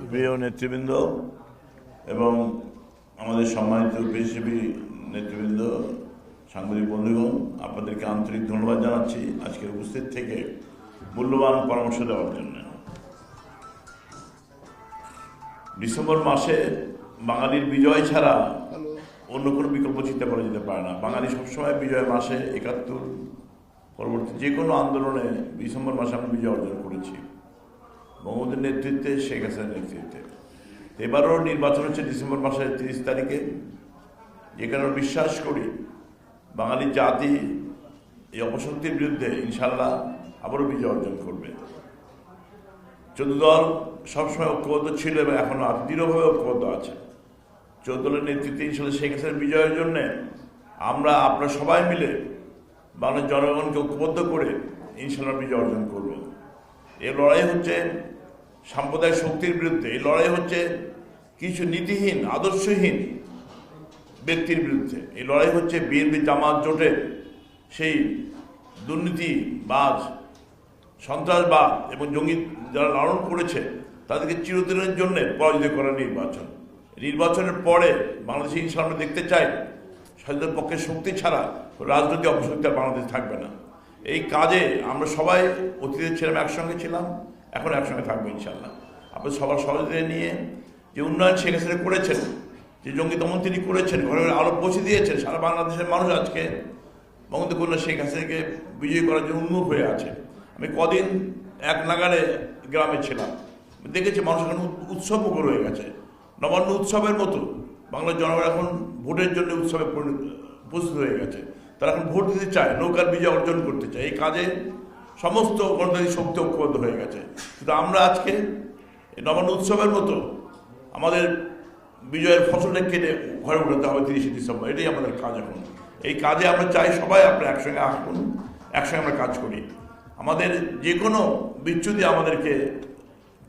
প্রিয় নেতৃবৃন্দ এবং আমাদের সম্মানিত পেশাজীবী নেতৃবৃন্দ, সাংবাদিক বন্ধুগণ, আপনাদেরকে আন্তরিক ধন্যবাদ জানাচ্ছি আজকে উপস্থিত থেকে মূল্যবান পরামর্শ দেওয়ার জন্য। ডিসেম্বর মাসে বাঙালির বিজয় ছাড়া অন্য কোনো বিকল্প চিন্তা করা যেতে পারে না। বাঙালি সবসময় বিজয় মাসে ৭১ পরবর্তী যে কোনো আন্দোলনে ডিসেম্বর মাসে আমরা বিজয় অর্জন করেছি বঙ্গবন্ধুর নেতৃত্বে, শেখ হাসিনার নেতৃত্বে। এবারও নির্বাচন হচ্ছে ডিসেম্বর মাসের ৩০ তারিখে, যে কারণে বিশ্বাস করি বাঙালি জাতি এই অপশক্তির বিরুদ্ধে ইনশাল্লাহ আবারও বিজয় অর্জন করবে। ১৪ দল সবসময় ঐক্যবদ্ধ ছিল এবং এখনও দৃঢ়ভাবে ঐক্যবদ্ধ আছে। ১৪ দলের নেতৃত্বে ইনশাল্লাহ শেখ হাসিনার বিজয়ের জন্যে আপনারা সবাই মিলে বাংলার জনগণকে ঐক্যবদ্ধ করে ইনশাল্লাহ বিজয় অর্জন করব। এই লড়াই হচ্ছে সাম্প্রদায়িক শক্তির বিরুদ্ধে, এই লড়াই হচ্ছে কিছু নীতিহীন আদর্শহীন ব্যক্তির বিরুদ্ধে, এই লড়াই হচ্ছে বিএনপি জামাত জোটের সেই দুর্নীতিবাজ, সন্ত্রাসবাদ এবং জঙ্গি যারা লালন করেছে তাদেরকে চিরদিনের জন্য পরাজিত করার নির্বাচনের পরে বাংলাদেশে ইনশাল্লাহ দেখতে চাই স্বাধীনতার পক্ষে শক্তি ছাড়া রাজনৈতিক অপশক্তি আর বাংলাদেশ থাকবে না। এই কাজে আমরা সবাই অতীতে ছিলাম, একসঙ্গে ছিলাম, এখন একসঙ্গে থাকবো ইনশাল্লাহ। আপনার সবার সহযোগিতা নিয়ে যে উন্নয়ন শেখ হাসিনা করেছেন, যে জঙ্গি দমন তিনি করেছেন, ঘরে ঘরে আলো পৌঁছে দিয়েছেন, সারা বাংলাদেশের মানুষ আজকে বঙ্গবন্ধু কন্যা শেখ হাসিনাকে বিজয়ী করার জন্য উন্মুখ হয়ে আছে। আমি কদিন এক নাগারে গ্রামে ছিলাম, দেখেছি মানুষ এখন উৎসব মুখর হয়ে গেছে, নবান্ন উৎসবের মতো। বাংলার জনগণ এখন ভোটের জন্য উৎসবে প্রস্তুত হয়ে গেছে, তারা এখন ভোট দিতে চায়, নৌকার বিজয় অর্জন করতে চায়। এই কাজে সমস্ত গণতান্ত্রিক শক্তি ঐক্যবদ্ধ হয়ে গেছে। কিন্তু আমরা আজকে এই নবান্ন উৎসবের মতো আমাদের বিজয়ের ফসলটা কেটে ঘরে উঠাতে হবে ৩০শে ডিসেম্বর, এটাই আমাদের কাজ এখন। এই কাজে আমরা চাই সবাই আপনারা একসঙ্গে আসুন, একসঙ্গে আমরা কাজ করি। আমাদের যে কোনো বিচ্যুতি আমাদেরকে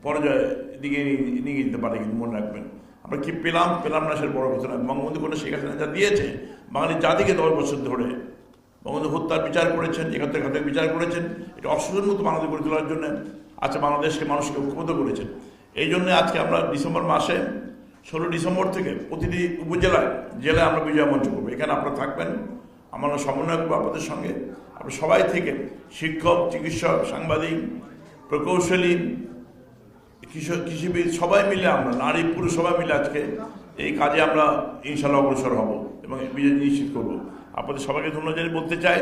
পরাজয়ের দিকে নিয়ে যেতে পারে, কিন্তু মনে রাখবেন আমরা কি পেলাম না সেটা বড় কথা না। বঙ্গবন্ধু কোনো শেখ হাসিনা যা দিয়েছে বাঙালি জাতিকে ১০ বছর ধরে বঙ্গবন্ধু হত্যার বিচার করেছেন, ৭১ ঘাতের বিচার করেছেন, এটা অসুবিধার মতো বাংলাদেশ গড়ে তোলার জন্য আজকে বাংলাদেশকে মানুষকে ঐক্যবদ্ধ করেছেন। এই জন্য আজকে আমরা ডিসেম্বর মাসে ১৬ ডিসেম্বর থেকে প্রতিটি উপজেলায় জেলায় আমরা বিজয় মঞ্চ করবো। এখানে আপনারা থাকবেন, আমরা সমন্বয় করবো আপনাদের সঙ্গে। আপনারা সবাই থেকে শিক্ষক, চিকিৎসক, সাংবাদিক, প্রকৌশলী, কৃষিবিদ সবাই মিলে আমরা, নারী পুরুষ সবাই মিলে আজকে এই কাজে আমরা ইনশাল্লাহ অগ্রসর হব এবং বিজয় নিশ্চিত করবো। আপনাদের সবাইকে ধন্যবাদ জানিয়ে বলতে চাই,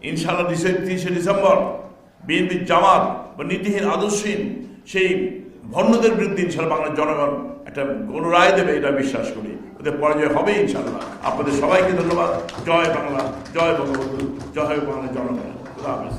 ইনশাল্লাহ ৩০শে ডিসেম্বর বিএনপির জামাত বা নীতিহীন আদর্শহীন সেই ভণ্ডদের বিরুদ্ধে ইনশাল্লাহ বাংলার জনগণ একটা গণরায় দেবে, এটা বিশ্বাস করি। ওদের পরাজয় হবে ইনশাল্লাহ। আপনাদের সবাইকে ধন্যবাদ। জয় বাংলা, জয় বঙ্গবন্ধু, জয় বাংলার জনগণ। খুদা হাফেজ।